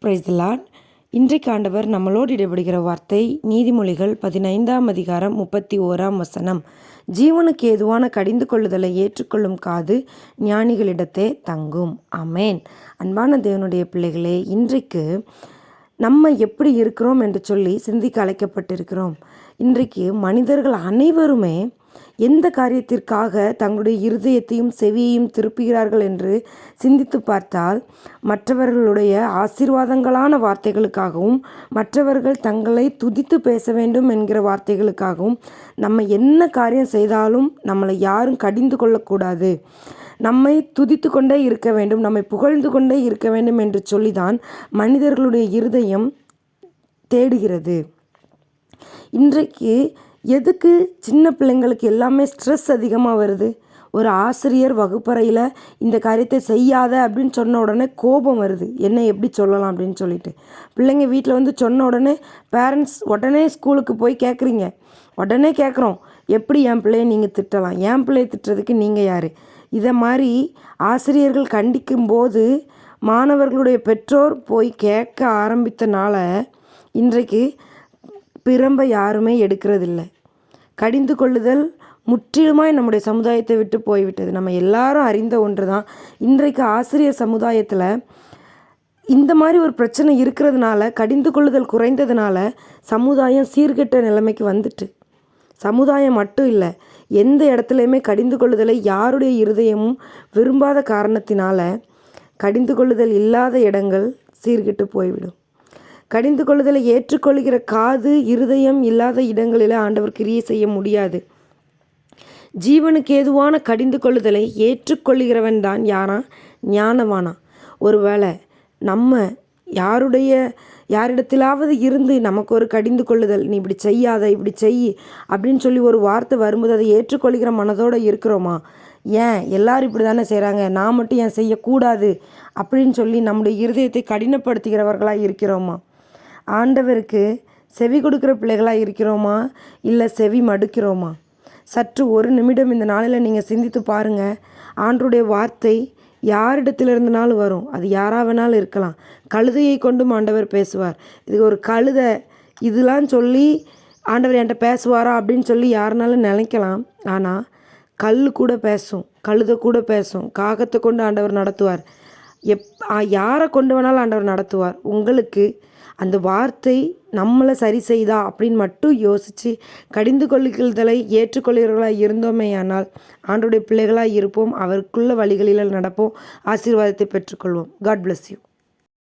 Praise the Lord. இன்றைக்கு ஆண்டவர் நம்மளோடு இடைபடுகிற வார்த்தை நீதிமொழிகள் 15ஆம் அதிகாரம் 31ஆம் வசனம். ஜீவனுக்கு ஏதுவான கடிந்து கொள்ளுதலை ஏற்றுக்கொள்ளும் காது ஞானிகளிடத்தே தங்கும். ஆமேன். அன்பான தேவனுடைய பிள்ளைகளே, இன்றைக்கு நம்ம எப்படி இருக்கிறோம் என்று சொல்லி சிந்திக்க அழைக்கப்பட்டிருக்கிறோம். இன்றைக்கு மனிதர்கள் அனைவருமே எந்த காரியத்திற்காக தங்களுடைய இருதயத்தையும் செவியையும் திருப்புகிறார்கள் என்று சிந்தித்து பார்த்தால், மற்றவர்களுடைய ஆசீர்வாதங்களான வார்த்தைகளுக்காகவும் மற்றவர்கள் தங்களை துதித்து பேச வேண்டும் என்கிற வார்த்தைகளுக்காகவும் நம்ம என்ன காரியம் செய்தாலும் நம்மளை யாரும் கடிந்து கொள்ளக்கூடாது, நம்மை துதித்து கொண்டே இருக்க வேண்டும், நம்மை புகழ்ந்து கொண்டே இருக்க வேண்டும் என்று சொல்லிதான் மனிதர்களுடைய இருதயம் தேடுகிறது. இன்றைக்கு எதுக்கு சின்ன பிள்ளைங்களுக்கு எல்லாமே ஸ்ட்ரெஸ் அதிகமாக வருது? ஒரு ஆசிரியர் வகுப்பறையில் இந்த காரியத்தை செய்யாத அப்படின்னு சொன்ன உடனே கோபம் வருது. என்ன எப்படி சொல்லலாம் அப்படின்னு சொல்லிட்டு பிள்ளைங்க வீட்டில் வந்து சொன்ன உடனே பேரண்ட்ஸ் உடனே ஸ்கூலுக்கு போய் கேட்குறீங்க. உடனே கேட்குறோம், எப்படி என் பிள்ளையை நீங்கள் திட்டலாம்? என் பிள்ளையை திட்டுறதுக்கு நீங்கள் யார்? இதை மாதிரி ஆசிரியர்கள் கண்டிக்கும்போது மாணவர்களுடைய பெற்றோர் போய் கேட்க ஆரம்பித்தனால இன்றைக்கு பிரம்ப யாருமே எடுக்கிறதில்லை. கடிந்து கொள்ளுதல் முற்றிலுமாய் நம்முடைய சமுதாயத்தை விட்டு போய்விட்டது. நம்ம எல்லாரும் அறிந்த ஒன்று தான். இன்றைக்கு ஆசிரியர் சமுதாயத்தில் இந்த மாதிரி ஒரு பிரச்சனை இருக்கிறதுனால, கடிந்து கொள்ளுதல் குறைந்ததுனால சமுதாயம் சீர்கெட்ட நிலைமைக்கு வந்துட்டு. சமுதாயம் மட்டும் இல்லை, எந்த இடத்துலையுமே கடிந்து கொள்ளுதலை யாருடைய இருதயமும் விரும்பாத காரணத்தினால கடிந்து கொள்ளுதல் இல்லாத இடங்கள் சீர்கெட்டு போய்விடும். கடிந்து கொள்ளுதலை ஏற்றுக்கொள்கிற காது இருதயம் இல்லாத இடங்களில் ஆண்டவர் கிரியை செய்ய முடியாது. ஜீவனுக்கு ஏதுவான கடிந்து கொள்ளுதலை ஏற்றுக்கொள்கிறவன் தான் யாரா? ஞானவானா. ஒருவேளை நம்ம யாரிடத்திலாவது இருந்து நமக்கு ஒரு கடிந்து கொள்ளுதல், நீ இப்படி செய்யாத, இப்படி செய் அப்படின்னு சொல்லி ஒரு வார்த்தை வரும்போது அதை ஏற்றுக்கொள்கிற மனதோடு இருக்கிறோமா? ஏன் எல்லாரும் இப்படி தானே செய்கிறாங்க, நான் மட்டும் ஏன் செய்யக்கூடாது அப்படின்னு சொல்லி நம்முடைய இருதயத்தை கடினப்படுத்துகிறவர்களாக இருக்கிறோமா? ஆண்டவருக்கு செவி கொடுக்குற பிள்ளைகளாக இருக்கிறோமா, இல்லை செவி மடுக்கிறோமா? சற்று ஒரு நிமிடம் இந்த நாளில் நீங்கள் சிந்தித்து பாருங்கள். ஆண்டவருடைய வார்த்தை யாரிடத்திலிருந்தனாலும் வரும். அது யாராக வேணாலும் இருக்கலாம். கழுதையை கொண்டும் ஆண்டவர் பேசுவார். இது ஒரு கழுதை இதெல்லாம் சொல்லி ஆண்டவர் என்கிட்ட பேசுவாரா அப்படின்னு சொல்லி யாருனாலும் நினைக்கலாம். ஆனால் கல் கூட பேசும், கழுதை கூட பேசும். காகத்தை கொண்டு ஆண்டவர் நடத்துவார். யாரை கொண்டு வேணாலும் ஆண்டவர் நடத்துவார். உங்களுக்கு அந்த வார்த்தை நம்மளை சரி செய்தா அப்படின்னு மட்டும் யோசித்து கடிந்து கொள்ளுதலை ஏற்றுக்கொள்கிறவர்களாக இருந்தோமே ஆனால் ஆண்டவருடைய பிள்ளைகளாக இருப்போம். அவருக்குள்ள வழிகளில் நடப்போம். ஆசீர்வாதத்தை பெற்றுக்கொள்வோம். God bless you.